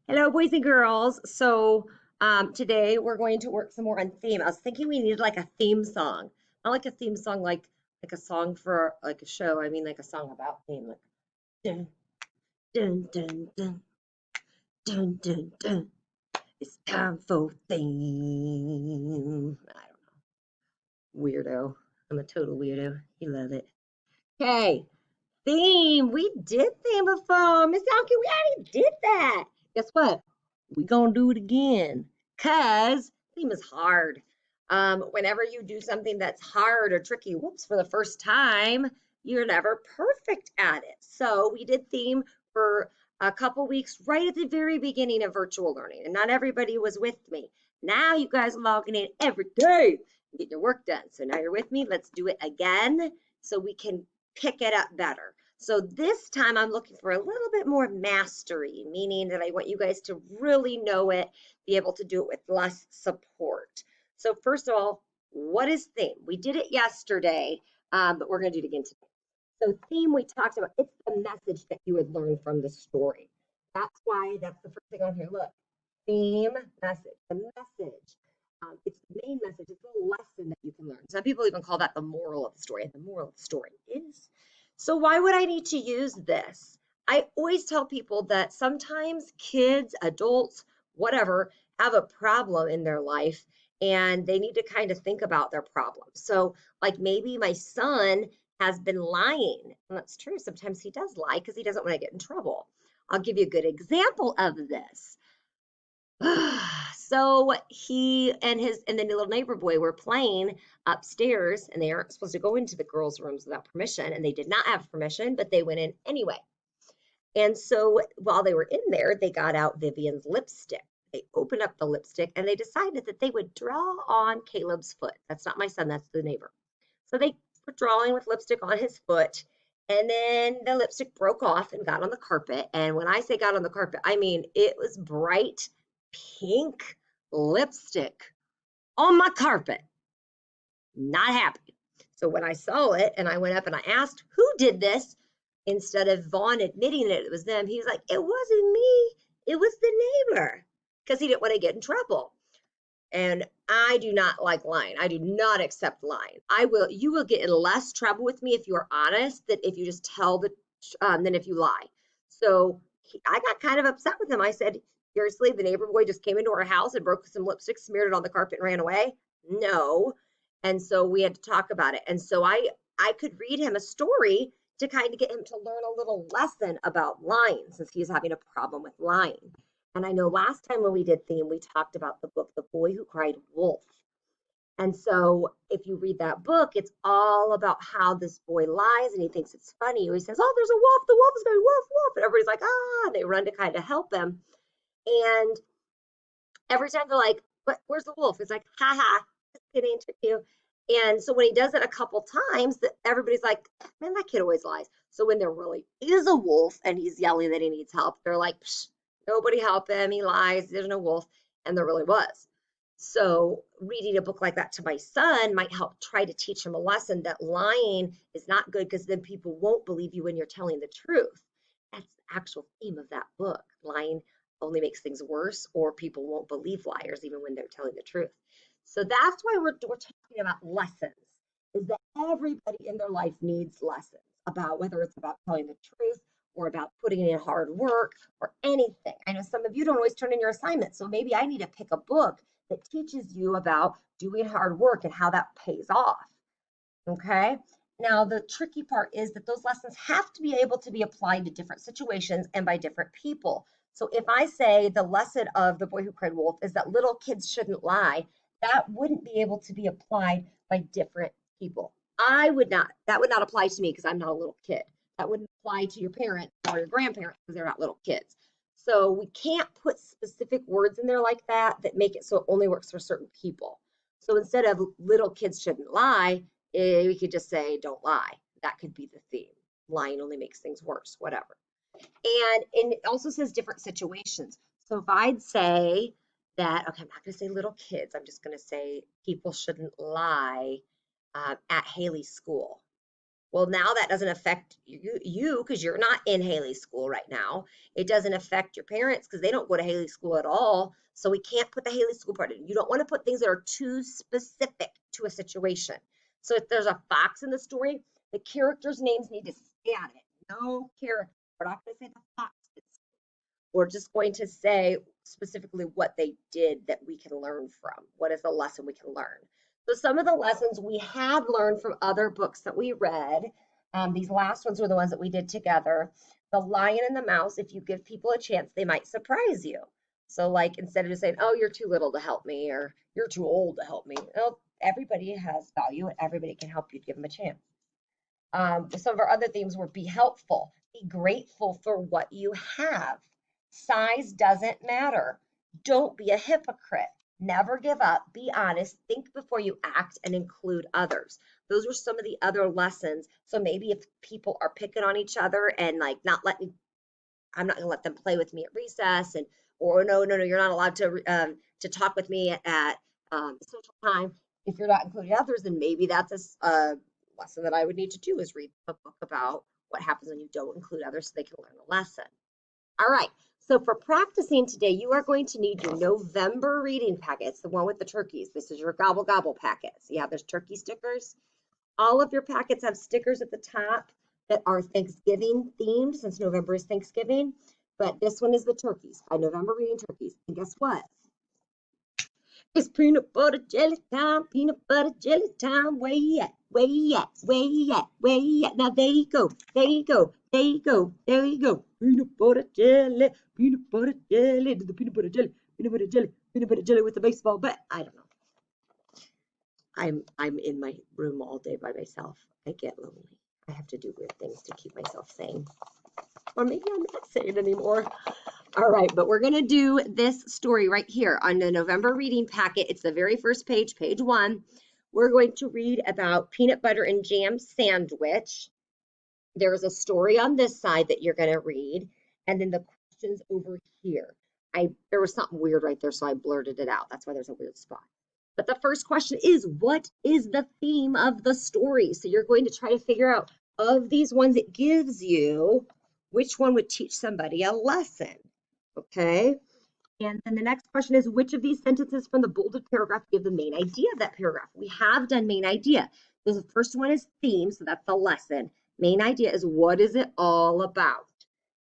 Hello, boys and girls. Today we're going to work some more on theme. I was thinking we needed like a theme song. Not like a theme song like a song for like a show. I mean like a song about theme. Like dun dun dun dun dun dun dun. It's time for theme. I don't know. Weirdo. I'm a total weirdo. You love it. Okay. Theme. We did theme before. Miss Alki, we already did that. Guess what? We gonna do it again. Cause theme is hard. Whenever you do something that's hard or tricky, whoops, for the first time, you're never perfect at it. So we did theme for a couple weeks right at the very beginning of virtual learning, and not everybody was with me. Now you guys are logging in every day and getting your work done. So now you're with me. Let's do it again so we can pick it up better. So this time I'm looking for a little bit more mastery, meaning that I want you guys to really know it, be able to do it with less support. So first of all, what is theme? We did it yesterday, but we're going to do it again today. So theme we talked about, it's the message that you would learn from the story. That's why that's the first thing on here. Look, theme, message, the message. It's the main message. It's the lesson that you can learn. Some people even call that the moral of the story. And the moral of the story is. So why would I need to use this? I always tell people that sometimes kids, adults, whatever, have a problem in their life and they need to kind of think about their problem. So, like maybe my son has been lying. And that's true. Sometimes he does lie because he doesn't want to get in trouble. I'll give you a good example of this. So he and the little neighbor boy were playing upstairs, and they aren't supposed to go into the girls' rooms without permission, and they did not have permission, but they went in anyway. And so while they were in there, they got out Vivian's lipstick. They opened up the lipstick and they decided that they would draw on Caleb's foot. That's not my son, that's the neighbor. So they were drawing with lipstick on his foot. And then the lipstick broke off and got on the carpet. And when I say got on the carpet, I mean it was bright pink lipstick on my carpet. Not happy. So when I saw it and I went up and I asked, who did this? Instead of Vaughn admitting that it was them, he was like, it wasn't me. It was the neighbor. Because he didn't want to get in trouble. And I do not like lying. I do not accept lying. You will get in less trouble with me if you are honest than if you just tell than if you lie. So I got kind of upset with him. I said, seriously, the neighbor boy just came into our house and broke some lipstick, smeared it on the carpet and ran away? No. And so we had to talk about it. And so I could read him a story to kind of get him to learn a little lesson about lying since he's having a problem with lying. And I know last time when we did theme, we talked about the book, The Boy Who Cried Wolf. And so if you read that book, it's all about how this boy lies and he thinks it's funny. He says, oh, there's a wolf. The wolf is going, wolf, wolf. And everybody's like, ah, and they run to kind of help him. And every time they're like, but where's the wolf? It's like, ha ha, it ain't trick you. And so when he does it a couple times, everybody's like, man, that kid always lies. So when there really is a wolf and he's yelling that he needs help, they're like, psh, nobody help him. He lies. There's no wolf. And there really was. So reading a book like that to my son might help try to teach him a lesson that lying is not good because then people won't believe you when you're telling the truth. That's the actual theme of that book. Lying only makes things worse, or people won't believe liars even when they're telling the truth. So that's why we're talking about lessons, is that everybody in their life needs lessons about whether it's about telling the truth or about putting in hard work or anything. I know some of you don't always turn in your assignments, so maybe I need to pick a book that teaches you about doing hard work and how that pays off. Okay. Now, the tricky part is that those lessons have to be able to be applied to different situations and by different people. So if I say the lesson of The Boy Who Cried Wolf is that little kids shouldn't lie, that wouldn't be able to be applied by different people. That would not apply to me because I'm not a little kid. That wouldn't apply to your parent or your grandparents because they're not little kids. So we can't put specific words in there like that that make it so it only works for certain people. So instead of little kids shouldn't lie, we could just say don't lie. That could be the theme. Lying only makes things worse, whatever. And it also says different situations. So if I'd say that, okay, I'm not going to say little kids. I'm just going to say people shouldn't lie at Haley's school. Well, now that doesn't affect you because you're not in Haley's school right now. It doesn't affect your parents because they don't go to Haley's school at all. So we can't put the Haley school part in. You don't want to put things that are too specific to a situation. So if there's a fox in the story, the characters' names need to stay on it. No character. We're not going to say the fox. We're just going to say specifically what they did that we can learn from. What is the lesson we can learn? So some of the lessons we had learned from other books that we read. These last ones were the ones that we did together. The Lion and the Mouse, if you give people a chance, they might surprise you. So like instead of just saying, oh, you're too little to help me or you're too old to help me. Well, everybody has value and everybody can help you, give them a chance. Some of our other themes were be helpful, be grateful for what you have. Size doesn't matter. Don't be a hypocrite. Never give up. Be honest. Think before you act and include others. Those were some of the other lessons. So maybe if people are picking on each other and like not letting, I'm not going to let them play with me at recess, and or no, you're not allowed to talk with me at social time. If you're not including others, then maybe that's a lesson that I would need to do is read a book about what happens when you don't include others so they can learn a lesson. All right. So for practicing today, you are going to need your November reading packet. It's the one with the turkeys. This is your gobble gobble packet. So you have those turkey stickers. All of your packets have stickers at the top that are Thanksgiving themed since November is Thanksgiving. But this one is the turkeys by November Reading Turkeys. And guess what? It's peanut butter jelly time, peanut butter jelly time. Where you at? Where you at? Where you at? Where you at? Now there you go. There you go. There you go. There you go. Peanut butter jelly. Peanut butter jelly. The peanut butter jelly. Peanut butter jelly. Peanut butter jelly with the baseball bat. I don't know. I'm in my room all day by myself. I get lonely. I have to do weird things to keep myself sane. Or maybe I'm not sane anymore. All right, but we're going to do this story right here on the November reading packet. It's the very first page, page 1. We're going to read about peanut butter and jam sandwich. There's a story on this side that you're going to read, and then the questions over here. There was something weird right there, so I blurted it out. That's why there's a weird spot. But the first question is, what is the theme of the story? So you're going to try to figure out, of these ones it gives you, which one would teach somebody a lesson, okay? And then the next question is, which of these sentences from the bolded paragraph give the main idea of that paragraph? We have done main idea. The first one is theme, so that's the lesson. Main idea is, what is it all about?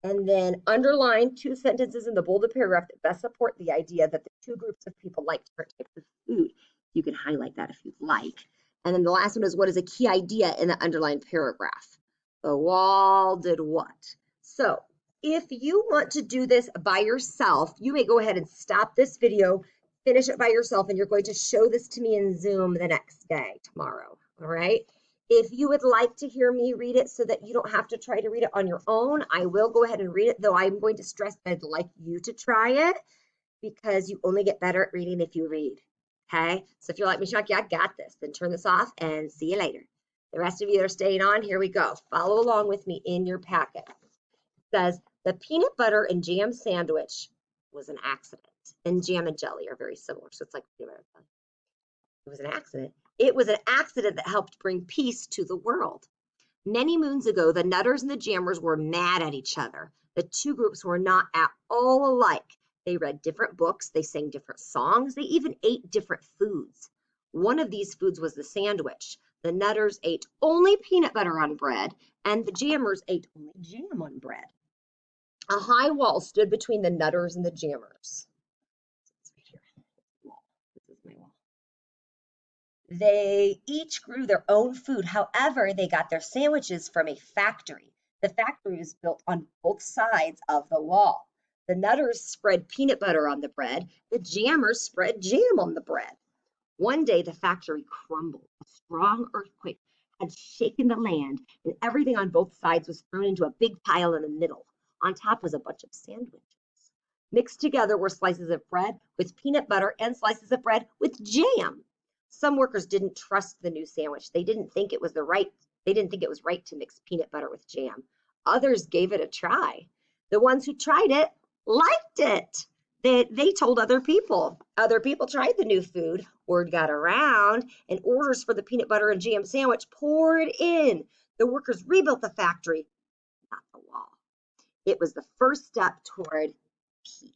And then underline 2 sentences in the bolded paragraph that best support the idea that the 2 groups of people like different types of food. You can highlight that if you'd like. And then the last one is, what is a key idea in the underlined paragraph? The wall did what? So if you want to do this by yourself, you may go ahead and stop this video, finish it by yourself, and you're going to show this to me in Zoom the next day, tomorrow, all right? If you would like to hear me read it so that you don't have to try to read it on your own, I will go ahead and read it, though I'm going to stress that I'd like you to try it because you only get better at reading if you read, okay? So if you're like, Michelle, I got this, then turn this off and see you later. The rest of you that are staying on, here we go. Follow along with me in your packet. It says, the peanut butter and jam sandwich was an accident. And jam and jelly are very similar, so it's like peanut butter and jelly. It was an accident. It was an accident that helped bring peace to the world. Many moons ago, the Nutters and the Jammers were mad at each other. The 2 groups were not at all alike. They read different books, they sang different songs, they even ate different foods. One of these foods was the sandwich. The Nutters ate only peanut butter on bread, and the Jammers ate only jam on bread. A high wall stood between the Nutters and the Jammers. This is my wall. They each grew their own food. However, they got their sandwiches from a factory. The factory was built on both sides of the wall. The Nutters spread peanut butter on the bread. The Jammers spread jam on the bread. One day, the factory crumbled. A strong earthquake had shaken the land, and everything on both sides was thrown into a big pile in the middle. On top was a bunch of sandwiches. Mixed together were slices of bread with peanut butter and slices of bread with jam. Some workers didn't trust the new sandwich. They didn't think it was right to mix peanut butter with jam. Others gave it a try. The ones who tried it liked it. They told other people. Other people tried the new food. Word got around, and orders for the peanut butter and jam sandwich poured in. The workers rebuilt the factory, not the wall. It was the first step toward peace.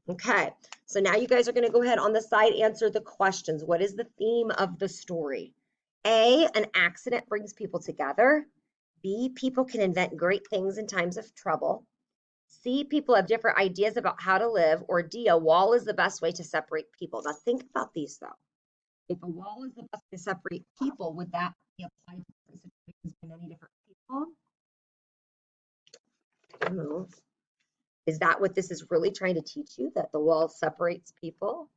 Okay, so now you guys are going to go ahead on the side, answer the questions. What is the theme of the story? A, an accident brings people together. B, people can invent great things in times of trouble. C, people have different ideas about how to live. Or D, a wall is the best way to separate people. Now think about these though. If a wall is the best way to separate people, would that be applied to different situations by many different people? I don't know. Is that what this is really trying to teach you, that the wall separates people?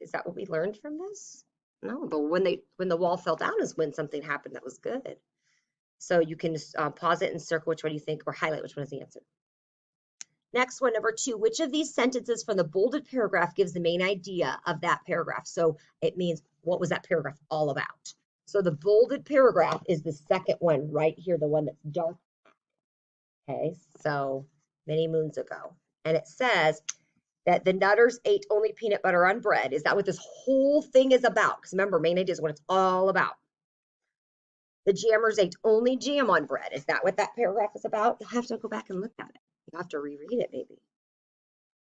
Is that what we learned from this? No, but when the wall fell down is when something happened that was good. So you can just pause it and circle which one you think, or highlight which one is the answer. Next one, number 2, which of these sentences from the bolded paragraph gives the main idea of that paragraph? So it means, what was that paragraph all about? So the bolded paragraph is the second one right here, the one that's dark. Okay, so many moons ago. And it says that the Nutters ate only peanut butter on bread. Is that what this whole thing is about? Because remember, main idea is what it's all about. The Jammers ate only jam on bread. Is that what that paragraph is about? You'll have to go back and look at it. You'll have to reread it, maybe.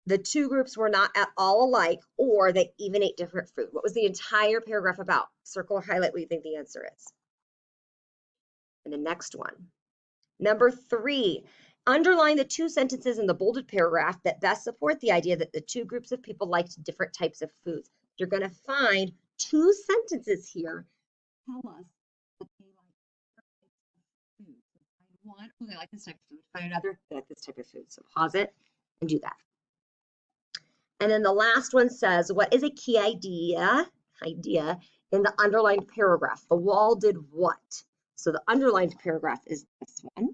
The two groups were not at all alike, or they even ate different fruit. What was the entire paragraph about? Circle or highlight what you think the answer is. And the next one. Number 3, underline the 2 sentences in the bolded paragraph that best support the idea that the 2 groups of people liked different types of foods. You're going to find 2 sentences here tell us that they like different types of food. So find one, oh, they like this type of food. Find another, they like this type of food. So pause it and do that. And then the last one says, what is a key idea in the underlined paragraph? The wall did what? So the underlined paragraph is this one.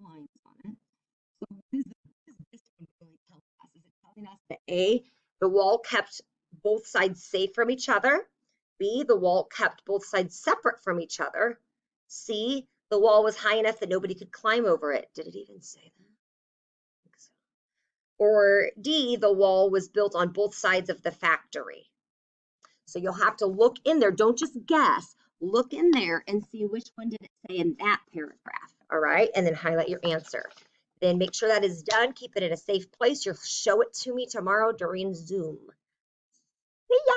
Lines on it. So what is this one really telling us? Is it telling us that A, the wall kept both sides safe from each other? B, the wall kept both sides separate from each other? C, the wall was high enough that nobody could climb over it? Did it even say that? Or D, the wall was built on both sides of the factory. So you'll have to look in there. Don't just guess. Look in there and see which one did it say in that paragraph. All right, and then highlight your answer. Then make sure that is done. Keep it in a safe place. You'll show it to me tomorrow during Zoom. See ya.